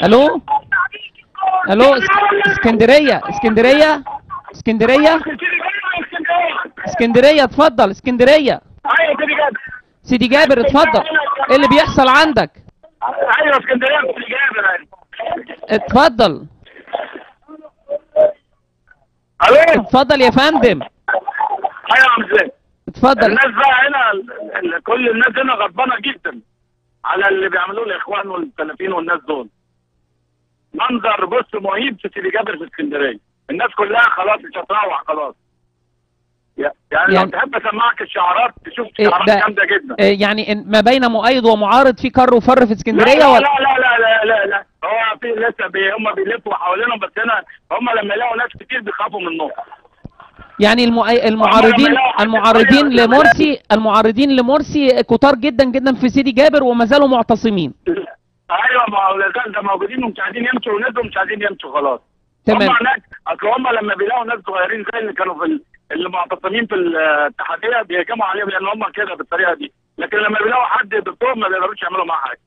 الو الو اسكندريه اسكندريه اسكندريه اسكندريه، اتفضل اسكندريه. ايوه سيدي جابر. سيدي جابر اتفضل، ايه اللي بيحصل عندك؟ ايوه اسكندريه سيدي جابر. اتفضل الو. اتفضل يا فندم. ايوه يا عم زين. اتفضل. الناس بقى هنا كل الناس هنا غضبانه جدا على اللي بيعملوه الاخوان والسلفيين والناس دول. منظر بص مهيب في سيدي جابر في اسكندريه، الناس كلها خلاص مش هتروح خلاص. يعني لو تحب اسمعك الشعارات تشوف شعارات جامده جدا. يعني ما بين مؤيد ومعارض في كر وفر في اسكندريه لا لا لا لا لا لا لا هو في لسه هم بيلفوا حوالينهم، بس هنا هم لما يلاقوا ناس كتير بيخافوا منهم. يعني المعارضين لمرسي كتار جدا جدا في سيدي جابر وما زالوا معتصمين. ايوه ما هو ده موجودين ومش عايزين يمشوا، ونزلوا مش عايزين يمشوا خلاص. تمام. هم هناك اصل هم لما بيلاقوا ناس صغيرين زي اللي كانوا اللي معتصمين في الاتحاديه بيهجموا عليهم لان هم كده بالطريقه دي، لكن لما بيلاقوا حد دكتور ما بيقدروش يعملوا معاه حاجه.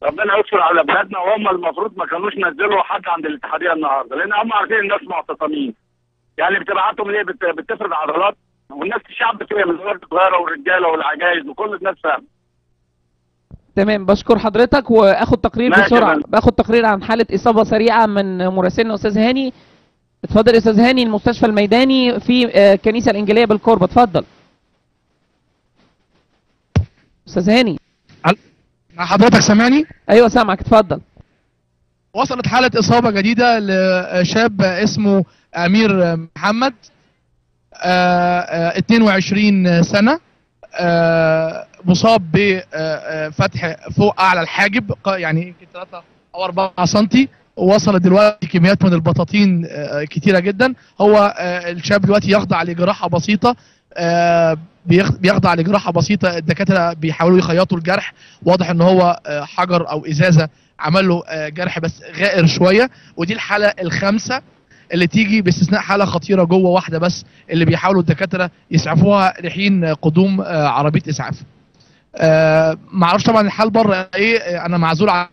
ربنا يستر على بلادنا، وهم المفروض ما كانوش نزلوا حد عند الاتحاديه النهارده لان هم عارفين الناس معتصمين. يعني بتبعتهم ليه؟ بتفرض عضلات، والناس الشعب فيها من الصغيره والرجاله والعجايز وكل الناس فاهمه. تمام، بشكر حضرتك واخد تقرير بسرعه، باخد تقرير عن حاله اصابه سريعه من مراسلنا استاذ هاني. اتفضل يا استاذ هاني، المستشفى الميداني في الكنيسه الانجيليه بالقرب، اتفضل. استاذ هاني. حضرتك سامعني؟ ايوه سامعك، اتفضل. وصلت حاله اصابه جديده لشاب اسمه امير محمد 22 سنه، مصاب بفتح فوق اعلى الحاجب يعني يمكن 3 أو 4 سم، ووصلت دلوقتي كميات من البطاطين كتيره جدا. هو الشاب دلوقتي يخضع لجراحه بسيطه، بيخضع لجراحه بسيطه، الدكاتره بيحاولوا يخيطوا الجرح، واضح ان هو حجر او ازازه عمل له جرح بس غائر شويه، ودي الحاله الخامسه اللي تيجي باستثناء حاله خطيره جوه واحده بس اللي بيحاولوا الدكاتره يسعفوها لحين قدوم عربيه اسعاف. ما اعرفش طبعا الحال بره ايه، انا معزول عن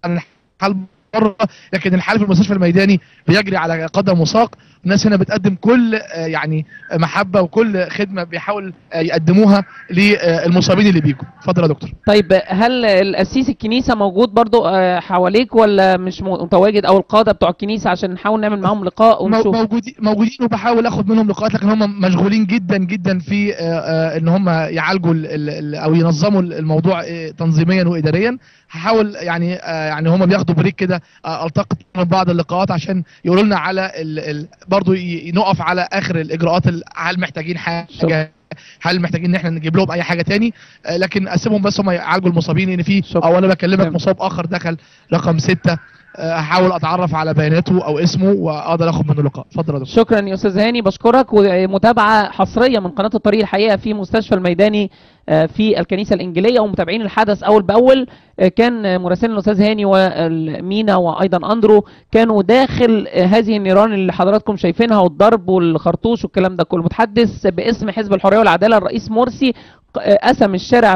الحال بره، لكن الحال في المستشفى الميداني بيجري على قدم وساق. الناس هنا بتقدم كل يعني محبه وكل خدمه بيحاول يقدموها للمصابين اللي بيجوا. اتفضل يا دكتور. طيب هل القسيس الكنيسه موجود برضو حواليك ولا مش متواجد، او القاده بتوع الكنيسه عشان نحاول نعمل معاهم لقاء ونشوف؟ موجودين وبحاول اخد منهم لقاءات، لكن هم مشغولين جدا جدا في ان هم يعالجوا او ينظموا الموضوع تنظيميا واداريا. هحاول يعني هم بياخدوا بريك كده، التقط من بعض اللقاءات عشان يقولوا لنا على برضو نقف على اخر الاجراءات، هل محتاجين حاجه، هل محتاجين ان احنا نجيب لهم اي حاجه تاني، لكن اسيبهم بس هم يعالجوا المصابين. ان في او انا بكلمك مصاب اخر دخل رقم 6، هحاول اتعرف على بياناته او اسمه واقدر اخد منه لقاء. اتفضل يا دكتور. شكرا يا استاذ هاني، بشكرك. ومتابعه حصريه من قناه الطريق الحقيقه في مستشفى الميداني في الكنيسه الانجيليه، ومتابعين الحدث اول باول. كان مراسلنا الاستاذ هاني والمينا وايضا اندرو كانوا داخل هذه النيران اللي حضراتكم شايفينها، والضرب والخرطوش والكلام ده كله. متحدث باسم حزب الحريه والعداله الرئيس مرسي قسم الشارع